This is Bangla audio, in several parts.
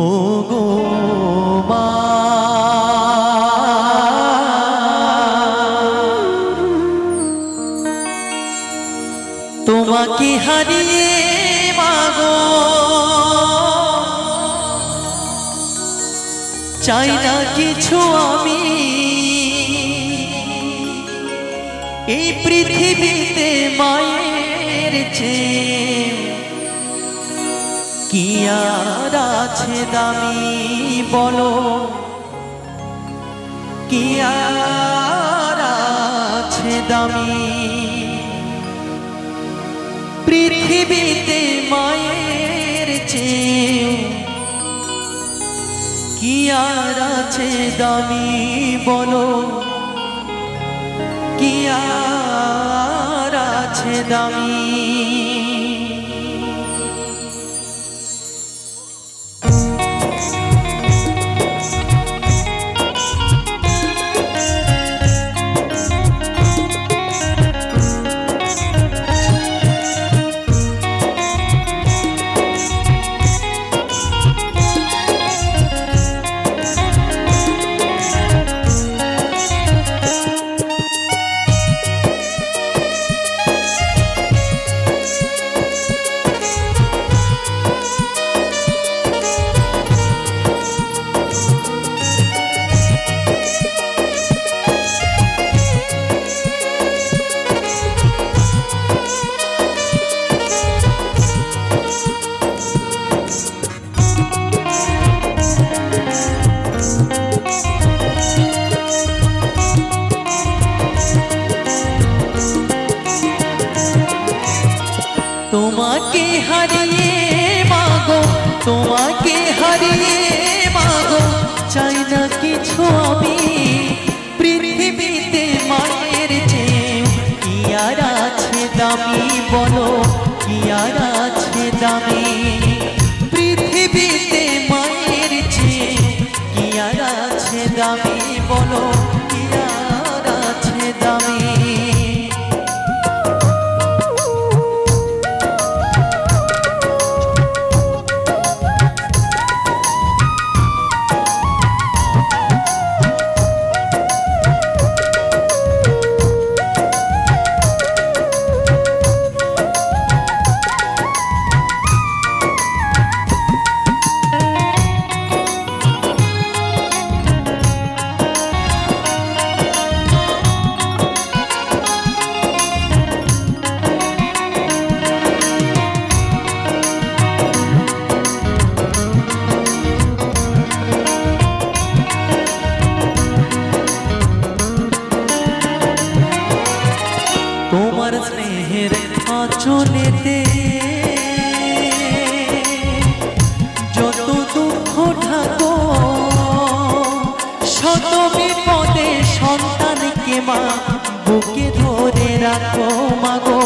ও গো মা তোমাকে হারিয়ে মাগো চাই না কিছু আমি এই পৃথিবীতে মায়ের চেয়ে কি আর আছে দামি বলো কি আর আছে দামি পৃথিবীতে মায়ের চেয়ে কি আর আছে দামি বলো কি আর আছে দামি তোমাকে হারিয়ে মাগো তোমাকে হারিয়ে মাগো চাই না কিছু আমি পৃথিবীতে মায়ের চেয়ে কি আর আছে দামি বলো কি আর আছে দামি পৃথিবীতে মায়ের চেয়ে কি আর আছে দামি বলো কি আর আছে দামি তোমার স্নেহের আঁচলেতে যত দুঃখ ঢাকো শত বিপদে সন্তানকে মা বুকে ধরে রাখো মাগো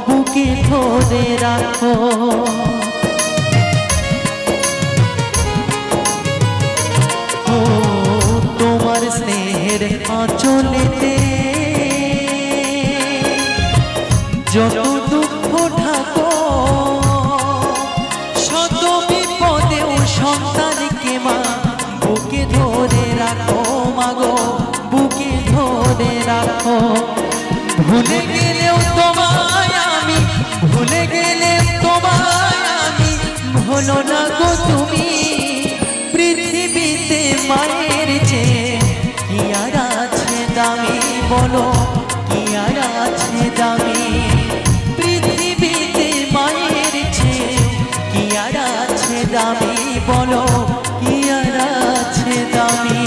বুকে ধরে রাখো ও তোমার স্নেহের আঁচলেতে যত দুঃখ ঢাকো শত বিপদেও সন্তানকে মা বুকে ধরে রাখো মাগো বুকে ধরে রাখো ভুলে গেলেও তোমায় আমি ভুলে গেলেও তোমায় আমি ভুলো না গো তুমি পৃথিবীতে মায়ের চেয়ে কি আর আছে দামি বলো কি আর আছে দামি পৃথিবীতে মায়ের চেয়ে কি আর আছে দামি বলো কি আর আছে দামি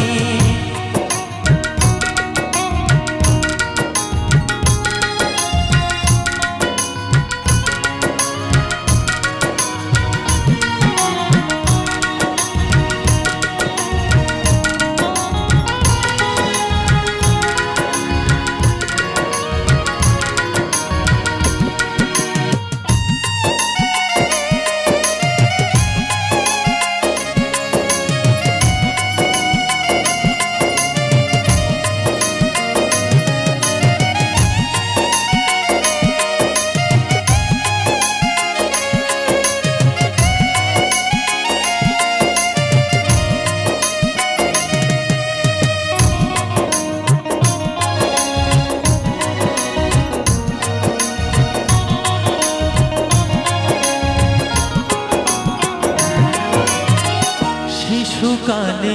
শিশুকালে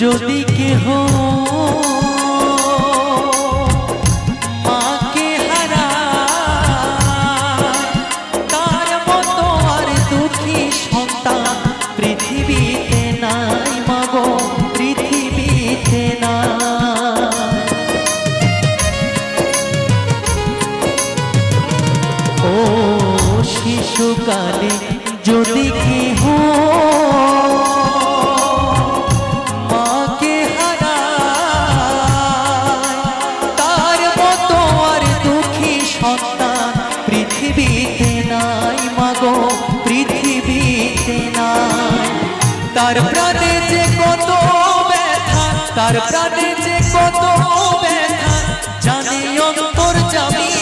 যদি কেহ মাকে হারায়, তার মতো আর দুঃখী সন্তান পৃথিবীতে নাই মাগো, পৃথিবীতে নাই। ও শিশুকালে যদি কেহ মাকে হারায়, তার মতো আর দুঃখী সন্তান পৃথিবীতে নাই মাগো, পৃথিবীতে নাই। তার প্রাণে যে কত ব্যথা, তার প্রাণে যে কত ব্যথা জানে অন্তর্যামী।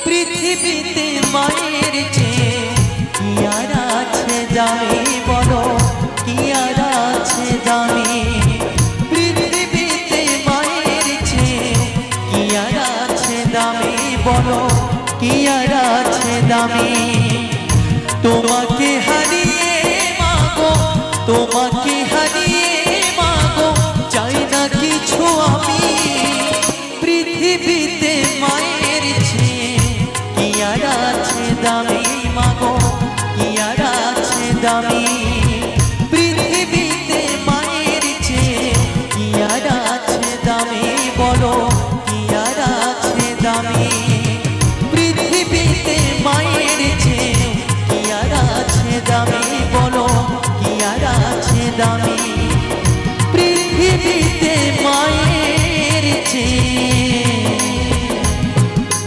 পৃথিবীতে মায়ের চেয়ে কি আর আছে দামি, বলো কি আর আছে দামি। পৃথিবীতে মায়ের চেয়ে কি আর আছে দামি, বলো কি আর আছে দামি। তোমাকে হারিয়ে মাগো, তোমাকে হারিয়ে মাগো চাই না কিছু আমি। পৃথিবীতে মায়ের চেয়ে কি আর আছে দামি মাগো, কি আর আছে দামি। পৃথিবীতে মায়ের চেয়ে কি আর আছে দামি, বলো কি আর আছে দামি। পৃথিবীতে মায়ের চেয়ে কি আর আছে দামি, বলো কি আর আছে দামি। পৃথিবীতে মায়ের চেয়ে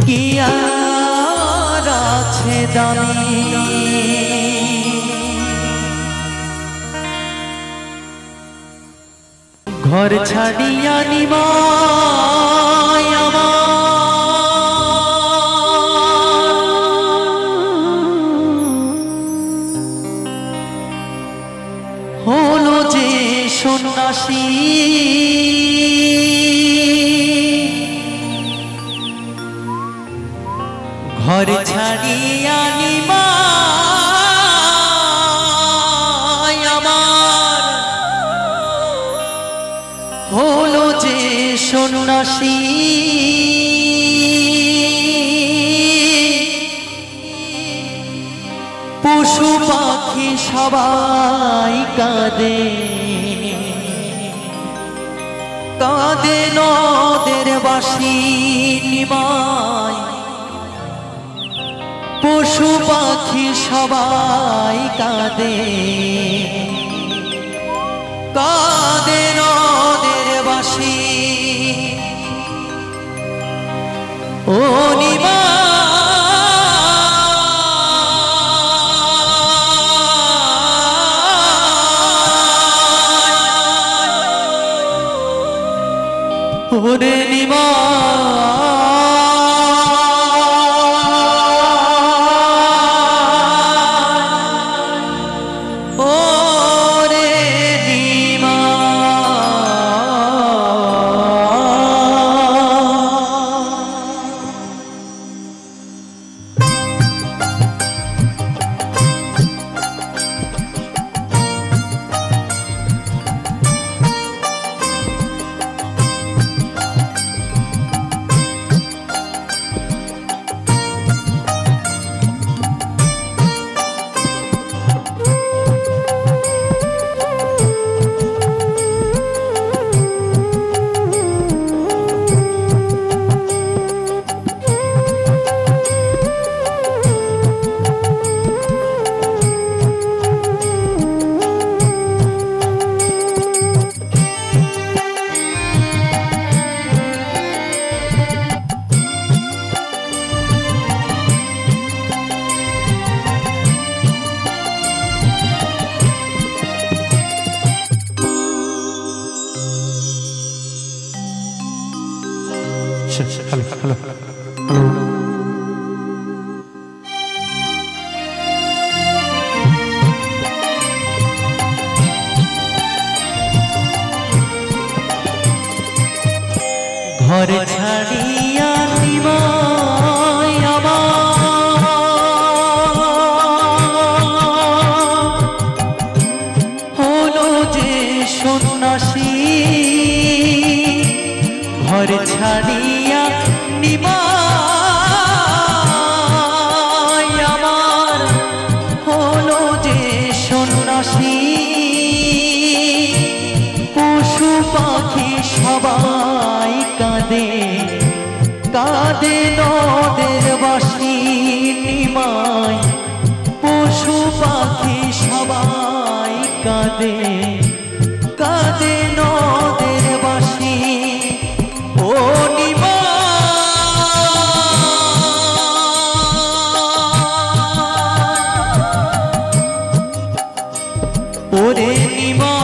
কি আর আছে দামি। ঘর ছাড়িয়া নিমায় হলো যে সন্ন্যাসী। ঘর ছাড়িয়া নিমায় আমার হলো যে সন্ন্যাসী। পশু পাখি সবাই কাঁদে, কাঁদে নদের বাসি নিমায়। পশু পাখি সবাই কাঁদে, কাঁদে নদের বাসি। ও নিমায় ওরে নিমায়, ওরে ঘর ছাড়িয়া নিমায় আমার হলো যে সন্ন্যাসী ঘর ছাড়িয়া নিমাই আমার হলো যে সন্ন্যাসী পশু পাখি সবাই কাঁদে কাঁদে নদের বাসি নিমাই পশু পাখি সবাই কাঁদে কাঁদে নদের বাসি ও নিমাই ওরে নিমাই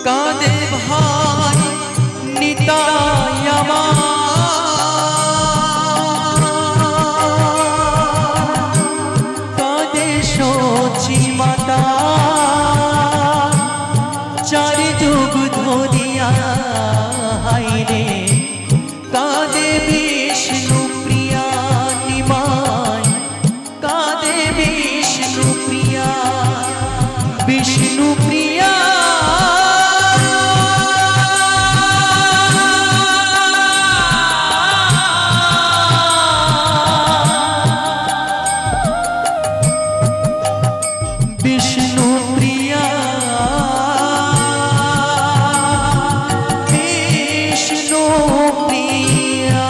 কাঁদে ভাই নিতাই আমার কাঁদে সচি মাতা চারি যুগ ধরিয়া হাইরে কাঁদে বিষ্ণু প্রিয়া নিমাই কাঁদে বিষ্ণু প্রিয়া বিষ্ণু প্রিয়া বিষ্ণু প্রিয়া বিষ্ণু প্রিয়া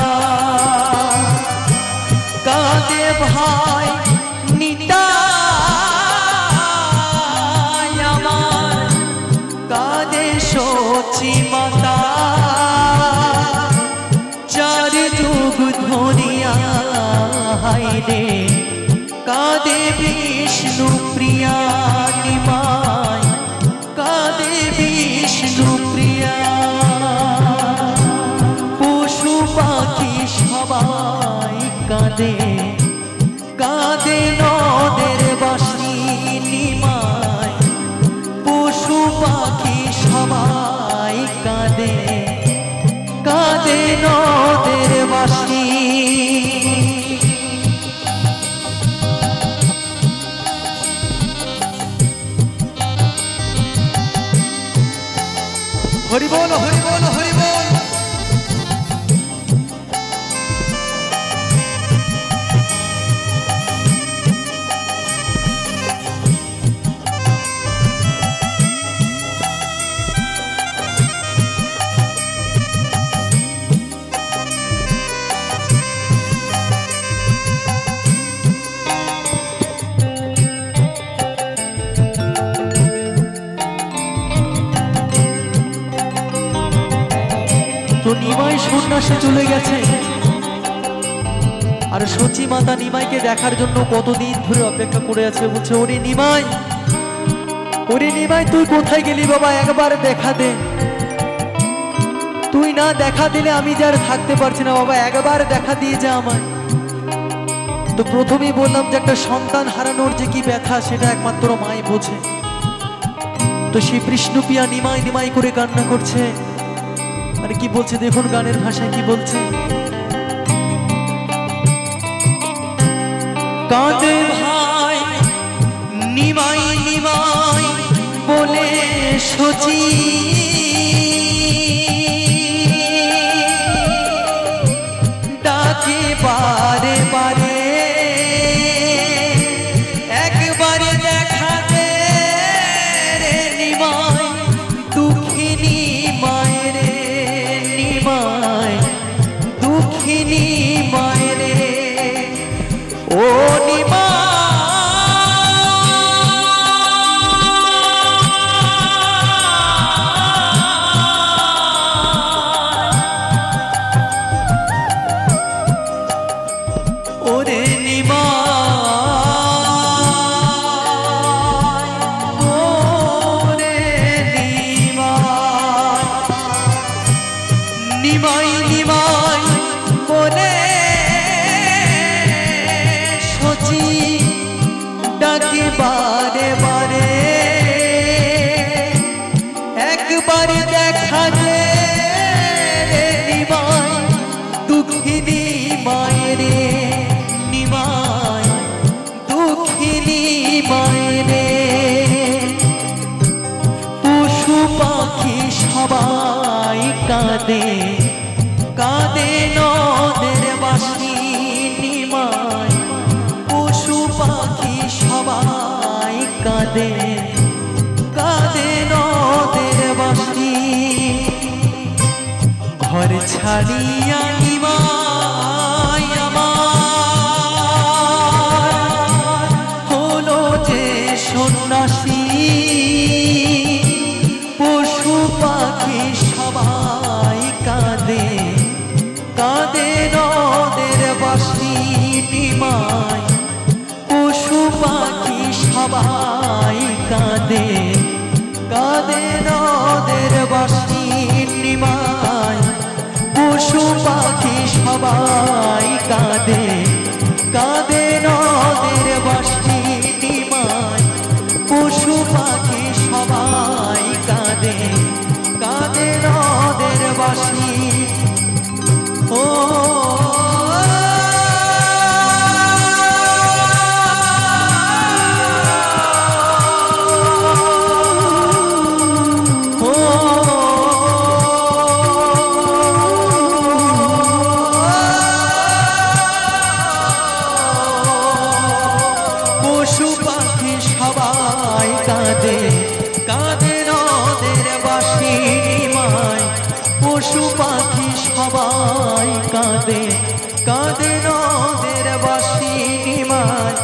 কাঁদে ভাই নিতাই আমার কাঁদে সচি মাতা চারি যুগ ধরিয়া হাইরে কাঁদে বিষ্ণু প্রিয়া নিমাই কাঁদে বিষ্ণু প্রিয়া পশু পাখি সবাই কাঁদে কাঁদে নদের বাসি নিমাই পশু পাখি সবাই কাঁদে কাঁদে নদের বাসি হরি বল হরি বল হরি বল তো নিমাই সন্ন্যাসে চলে গেছে আর সচি মাতা নিমাইকে দেখার জন্য কতদিন ধরে অপেক্ষা করে আছে বলছে ওরে নিমাই তুই কোথায় গেলি বাবা একবার দেখা দে তুই না দেখা দিলে আমি যার থাকতে পারছি না বাবা একবার দেখা দিয়ে যা আমায় তো প্রথমেই বললাম যে একটা সন্তান হারানোর যে কি ব্যথা সেটা একমাত্র মাই বোঝে তো সেই বিষ্ণুপ্রিয়া নিমাই নিমাই করে কান্না করছে আর কি বলছে দেখুন গানের ভাষায় কি বলছে কাঁদে ভাই নিমাই নিমাই বলে সচি ডাকে বারে বারে একবারে দেখা দে রে নিমাই দুঃখিনী মায়ের নিমাই দুঃখিনী মায়ের ও নিমাই বারে বারে একবার দেখা যে নিমাই দুঃখিনী মায়েরে নিমাই দুঃখিনী মায়েরে পশু পাখি সবাই কাঁদে কাঁদে নদের বাসি নিমাই পশু পাখি সবাই কাঁদে কাঁদে নদের বাসি ঘর ছাড়িয়া নিমাই আমার হলো যে সন্ন্যাসী পশু পাখি সবাই কাঁদে কাঁদে নদের বাসি নিমাই পশু পাখি সবাই কাঁদে কাঁদে নদের বাসি নিমাই পশু পাখি সবাই কাঁদে কাঁদে নদের বাসি নিমাই পশু পাখি সবাই কাঁদে কাঁদে নদের বাসি ও পশু পাখি সবাই কাঁদে কাঁদে নদের বাসি নিমাই পশু পাখি সবাই কাঁদে কাঁদে নদের বাসি নিমাই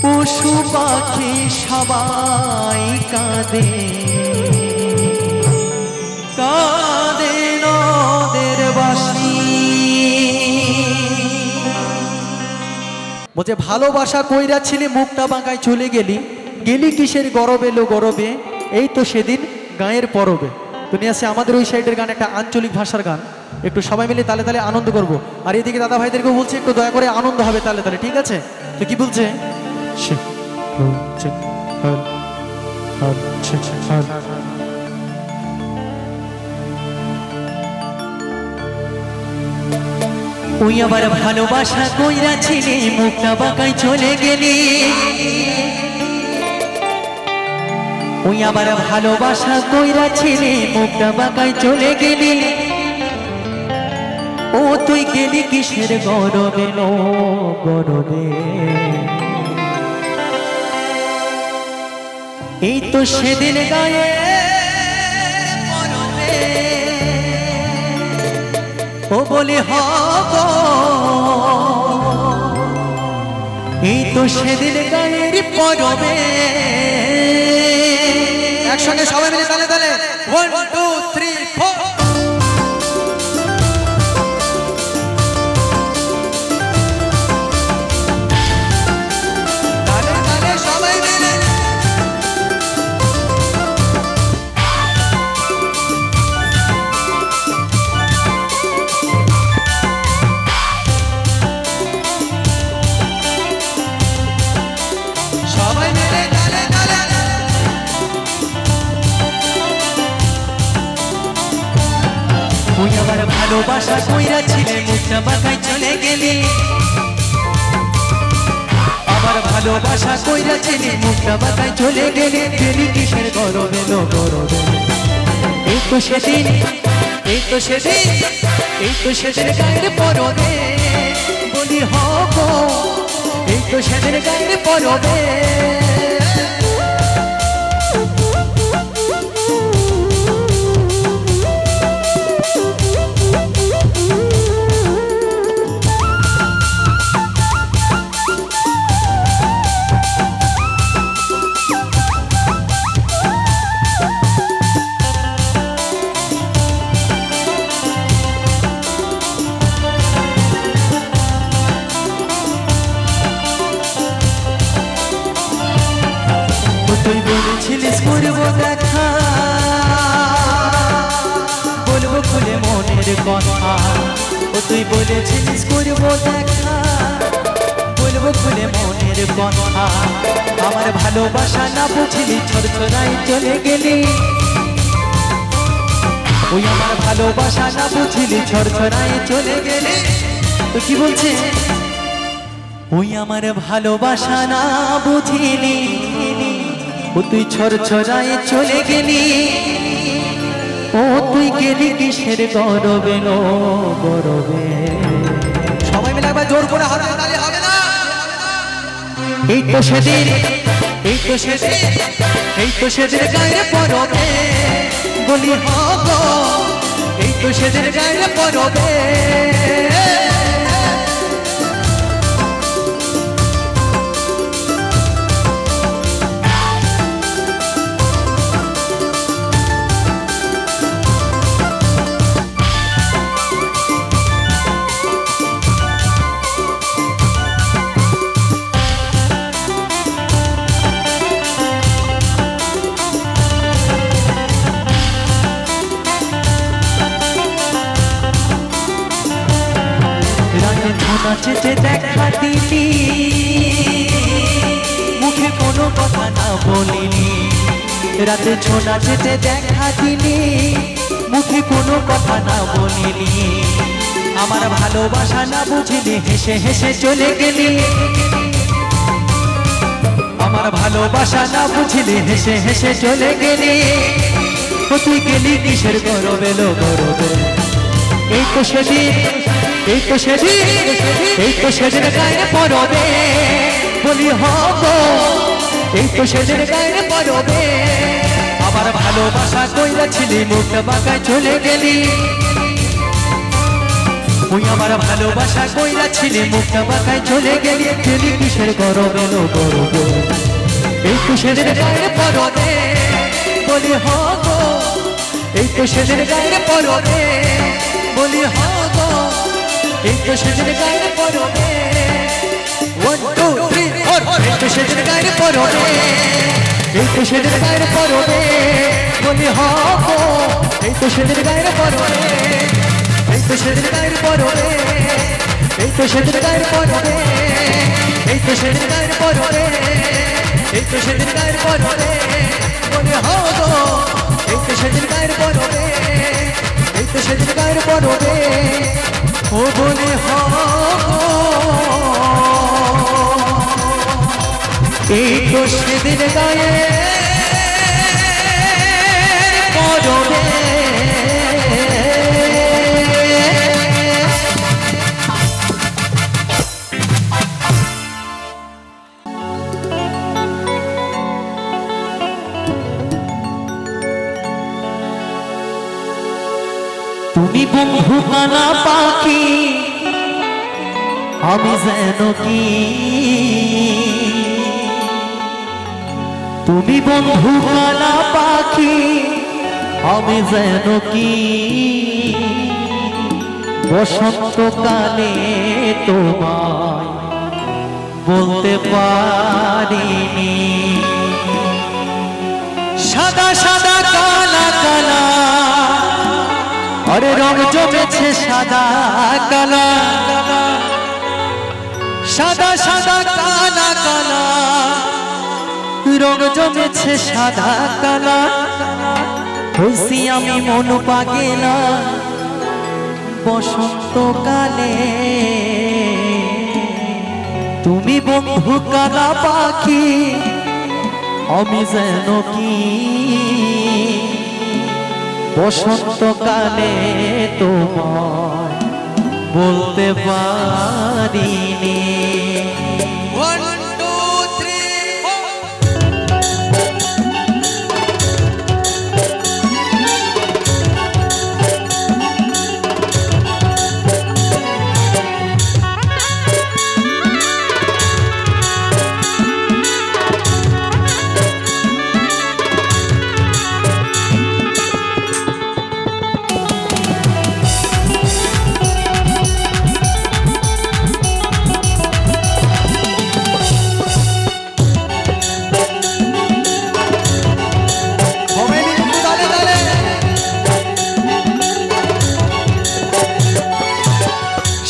পশু পাখি সবাই কাঁদে কাঁদে নদের বাসি বলছে ভালোবাসা কইরা ছিলে মুখটা বাঁকায় চলে গেলি গেলি কিসের গরব এলো গরবে এই তো সেদিন গায়ের পরবে তো নিয়ে আসছে আমাদের ওই সাইডের গান একটা আঞ্চলিক ভাষার গান একটু সবাই মিলে তালে তালে আনন্দ করব আর এদিকে দাদা ভাইদেরকেও বলছে একটু দয়া করে আনন্দ হবে তালে তালে ঠিক আছে তো কি বলছে ওই আবার ভালোবাসা কইরা ছিলে মুখটা বাঁকায় চলে গেলি ওই আবার ভালোবাসা কইরা ছিলে মুখটা বাঁকায় চলে গেলি ও তুই গেলি কিসের গরবে লো গরবে এই তো সেদিন গায়ে ও বলি হব এই তো সেদিন গায়ের পরবে একসঙ্গে সবাই মিলে তালে তালে 1 2 3 4 তালে তালে সবাই মিলে সবাই মিলে তালে তালে ওই আবার ভালোবাসা কইরা ছিলে মুখটা বাঁকায় চলে গেলি আবার ভালোবাসা কইরা ছিলে মুখটা বাঁকায় চলে গেলি গেলি কিসের গরব এলো গরবে এই তো সেদিন এই তো সেদিন এই তো সেদিন গায়ের পরবে বলি হব এই তো সেদিন গায়ের পরবে তুই বলেছিলিস করবো দেখা বলবো খুলে মনের কথা ও তুই বলেছিলিস করবো দেখা বলবো খুলে মনের কথা আমার ভালোবাসা না বুঝলি ছড়ছড়াই চলে গেলি ওই আমার ভালোবাসা না বুঝলি ছড়ছড়াই চলে গেলি তো কি বলছে ওই আমার ভালোবাসা না বুঝিলি ও তুই ছড়ছড়াই চলে গেলি ও তুই গেলি কিসের গরবে নো গরবে সবাই মিলে একবার জোর করে হাত তালি হবে না এই তো সেদিন গায়ে পরবে বলি হব এই তো সেদিন গায়ে পরবে নাচেতে দেখা দিলি মুখে কোনো কথা না বলিনি রাতে নাচেতে দেখা দিলি মুখে কোনো কথা না বলিনি আমার ভালোবাসা না বুঝিলি হেসে হেসে চলে গেলি আমার ভালোবাসা না বুঝিলি হেসে হেসে চলে গেলি ও তুই গেলি কিসের গরবে লো গরবে এই তো সেদিন গায়ে পরবে বলি হব এই তো সেদিন গায়ে পরবে আমার ভালোবাসা কইরা ছিলি মুখটা বাঁকায় চলে গেলি ওই আমার ভালোবাসা কইরা ছিলি মুখটা বাঁকায় চলে গেলি গেলি কিসের গরবে লো গরবে এই তো সেদিন গায়ে পরবে বলি হব এই তো সেদিন গায়ে পরবে বলি হব এই তো সেদিন গায়ে পরবে 1 2 3 4 এই তো সেদিন গায়ে পরবে এই তো সেদিন গায়ে পরবে বলি হব এই তো সেদিন গায়ে পরবে এই তো সেদিন গায়ে পরবে এই তো সেদিন গায়ে পরবে এই তো সেদিন গায়ে পরবে এই তো সেদিন গায়ে পরবে বলি হব এই তো সেদিন গায়ে পরবে এই তো সেদিন গায়ে পরবে ও বলে হব এই তো সেদিন গায়ে পরবে তুমি বন্ধু কানা পাখি আমি যেন কি তুমি বন্ধু কানা পাখি আমি যেন কি বসন্তকালে তোমায় বলতে পারিনি সাদা সাদা কালা কালা अरे रंग जमेছে সাদা কালা সাদা সাদা কালা কালা রং জমেছে সাদা কালা হইছি আমি মন পাগেলা বসন্তকালে তুমি বন্ধু কালা পাখি আমি যেন কি বসন্তকালে তোমায় বলতে পারিনি 1 2 3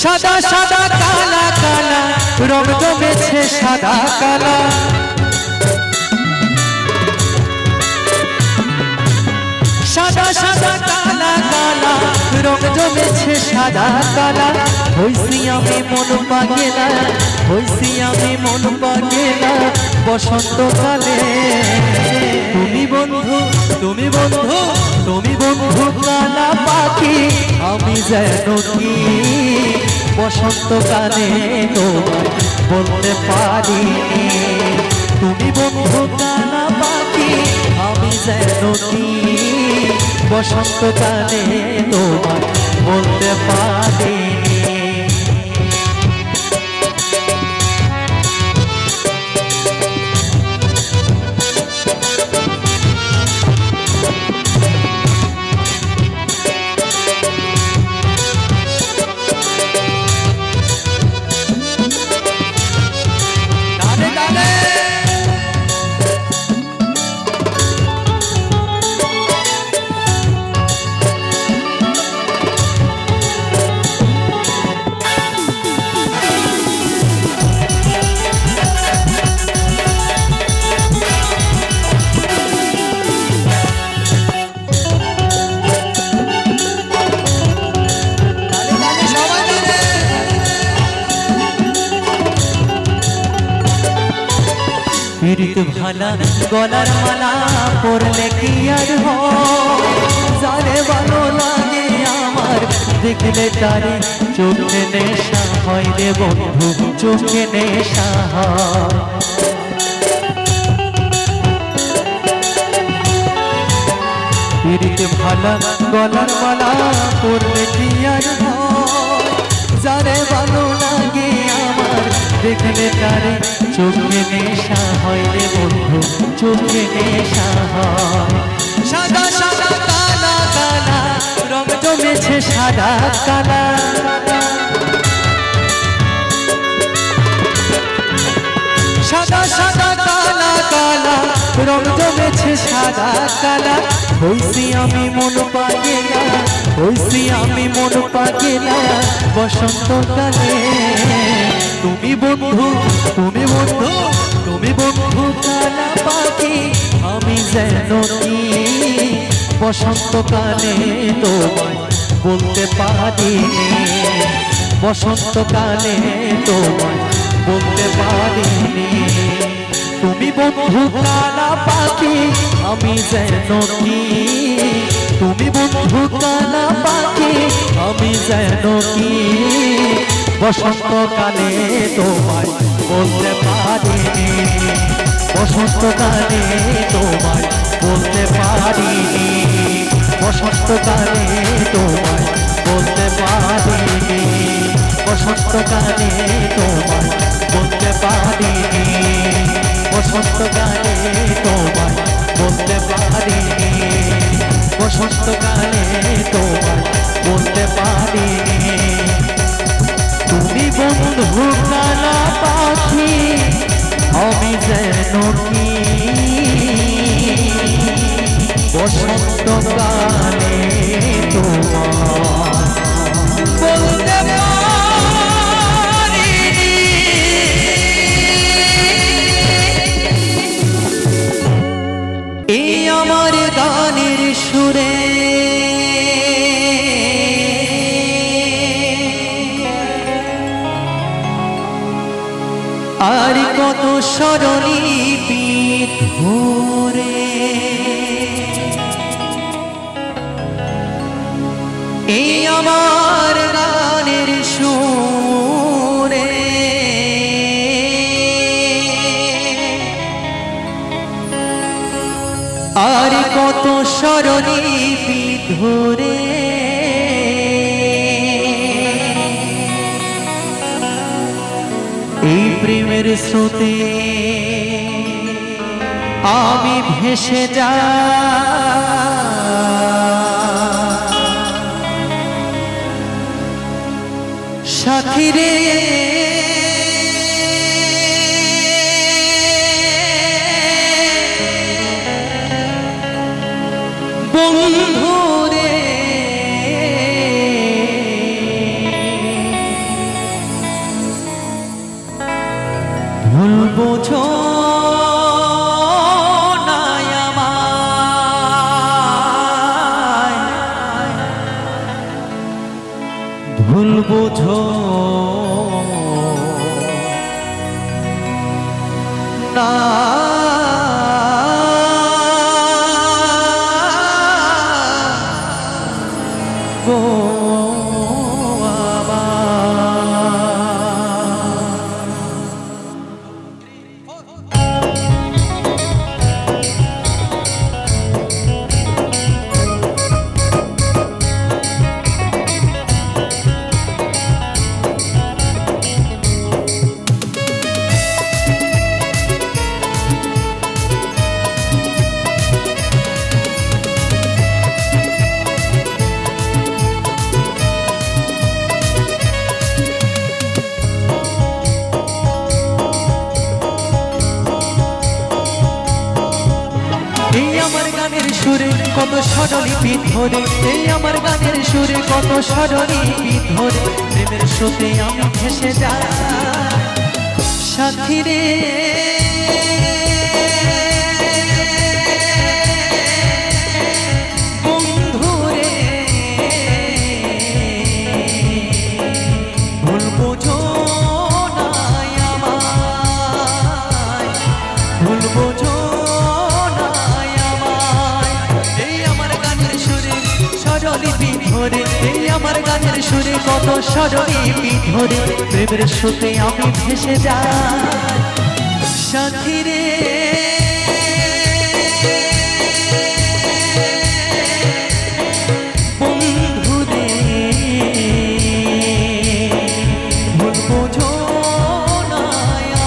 সাদা সাদা কালা কালা রং জমেছে সাদা কালা সাদা সাদা কালা কালা রং জমেছে সাদা কালা হইছি আমি মন পাগেলা হইছি আমি মন পাগেলা বসন্তকালে তুমি বন্ধু তুমি বন্ধু তুমি বন্ধু কালা পাখি আমি যেন কি বসন্তকালে তোমায় বলতে পারি তুমি বন্ধু কালা পাখি আমি যেন কি বসন্তকালে তোমায় বলতে পারি পীড়িত ভালা গলার মালা পরলে কি আর যারে ভালো লাগে আমার দেখলে তারে চোখে নেশা হয় রে বন্ধু চোখে নেশা হয় পীড়িত ভালা গলার মালা পরলে কি আর যারে ভালো লাগে আমার দেখলে তারে চোখে নেশা হয় রে বন্ধু চোখে নেশা হয় সাদা সাদা কালা কালা রং জমেছে সাদা কালা সাদা সাদা কালা কালা রং জমেছে সাদা কালা হইছি আমি মন পাগেলা হইছি আমি মন পাগেলা বসন্তকালে তুমি বন্ধু তুমি বন্ধু তুমি বন্ধু কালা পাখি আমি যেন কি বসন্তকালে তোমায় বলতে পারি বসন্তকালে তোমায় বলতে পারি তুমি বন্ধু কালা পাখি আমি যেন কি তুমি বন্ধু কালা পাখি আমি যেন কি বসন্তকালে তোমায় বলতে পারি বসন্তকালে তোমায় বলতে পারি বসন্তকালে তোমায় বলতে পারি বসন্তকালে তোমায় বলতে পারি বসন্তকালে তোমায় বলতে পারি বসন্তকালে তোমায় বলতে পারি তুমি বন্ধু কালা পাখি আমি যেন কি বসন্তকালে তোমায় বলতে পারি এই আমার গানের সুরে আর কত স্মরণলিপি ধরে এই আমার গানের সুরে আর কত স্মরণলিপি ধরে এই প্রেমের স্রোতে আমি ভেসে যা সাথী রে বন্ধু রে আমার গানের সুরে কত স্বরলিপি ধরে, এই আমার গানের সুরে কত স্বরলিপি ধরে, প্রেমের স্রোতে আমি ভেসে যাই সাথী রে। আমার গানের সুরে কত স্বরলিপি ধরে, প্রেমের স্রোতে আমি ভেসে যাই সাথী রে। বন্ধু রে ভুল বোঝো না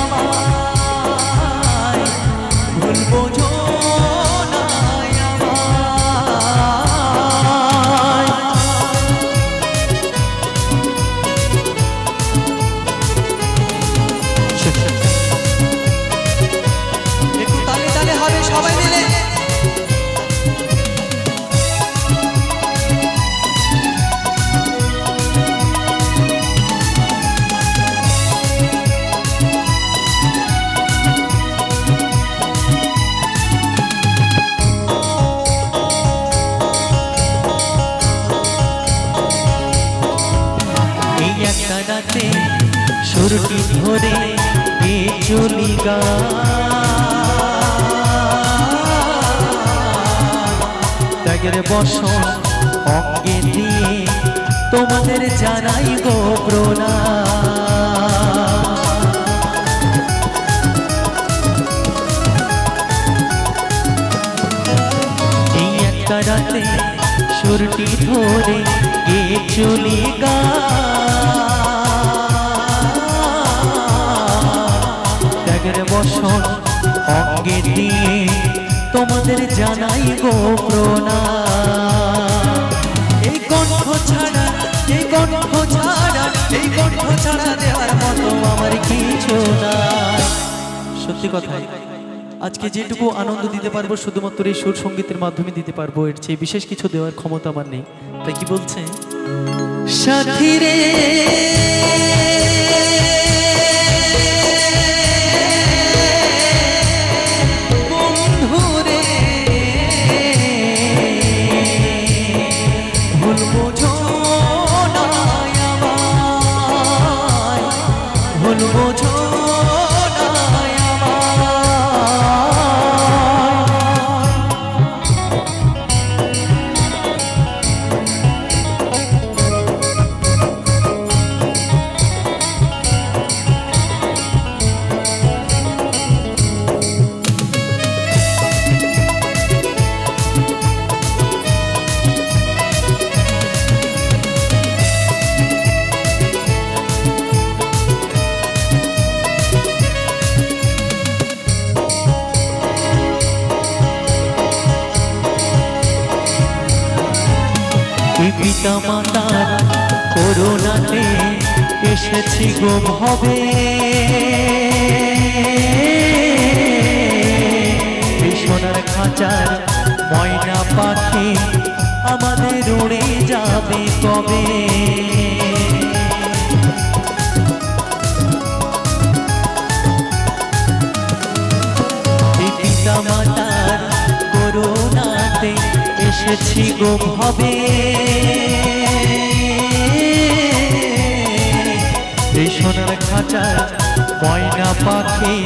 আমায়, ভুল বোঝো সবাই মিলে। এই একটা রাতে সুরটি ধরে এ চলি গা, ত্যাগের বসন অঙ্গে দিয়ে তোমাদের জানাই গো প্রণাম। এই একটা রাতে সুরটি ধরে এ চলি গা, ত্যাগের বসন অঙ্গে দিয়ে তোমাদের জানাই গো প্রণাম। এই কণ্ঠ ছাড়া, এই কণ্ঠ ছাড়া, এই কণ্ঠ ছাড়া দেওয়ার মতো আমার কিছু নাই। সত্যি কথা, আজকে যেটুকু আনন্দ দিতে পারবো শুধুমাত্র এই সুর সঙ্গীতের মাধ্যমে দিতে পারবো, এর চেয়ে বিশেষ কিছু দেওয়ার ক্ষমতা আমার নেই। তাই কি বলছে সাথী রে পিতা মাতার করুণাতে এসেছি গো ভবে, সোনার খাঁচার ময়না পাখি আমাদের উড়ে যাবে কবে। পিতা মাতার করুণাতে এসেছি গো ভবে, সোনার খাঁচার ময়না পাখি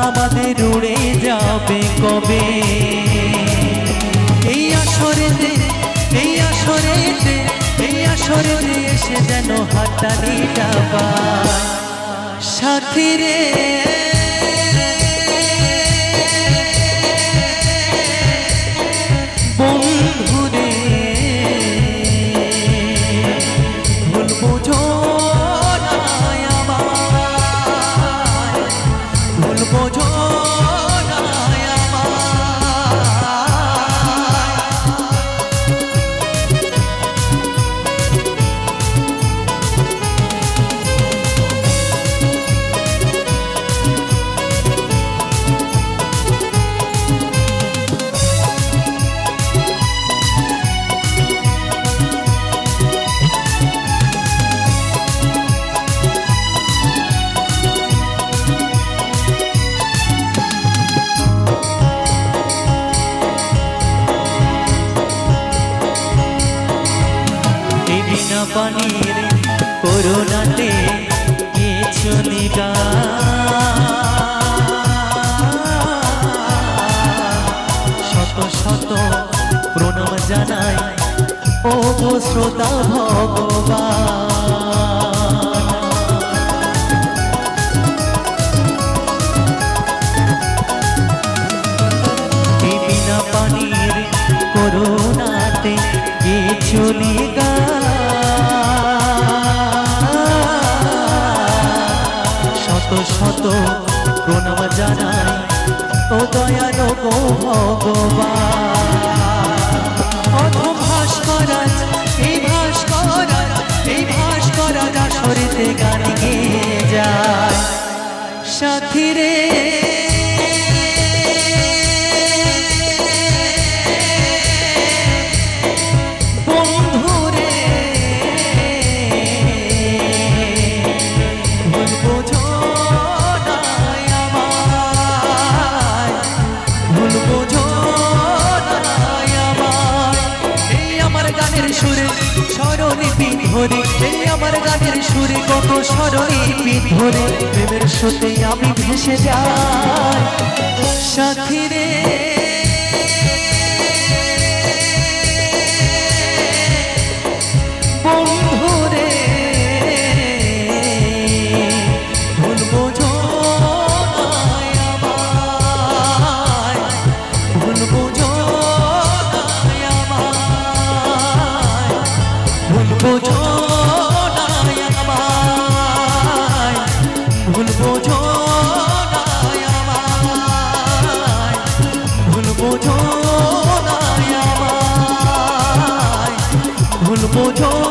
আমাদের উড়ে যাবে কবে। এই আসরেতে, এই আসরেতে, এই আসরেতে এসে যেন হাততালিটা পায় সাথী রে। বন্ধু রে ভুল বোঝো না আমায়, ভুল বোঝো না আমায়। পানির করুণাতে কিছু শত শত প্রণাম জানাই ও গো শ্রোতা ভগবান। বিনা পানির করুণাতে কিছু শত শত প্রণাম জানাই ও দয়ালো গো ভগবান। ভাস্করাজ এই ভাস্করাজ আসরেতে গান গেয়ে যায় সাথী রে ধরে আমার গানের সুরে কত স্মরণে ধরে প্রেমের স্রোতে আমি ভেসে যাই সাথী রে বন্ধু রে ভুলবো আমায় ভুলবো ভুলবো ভুলবো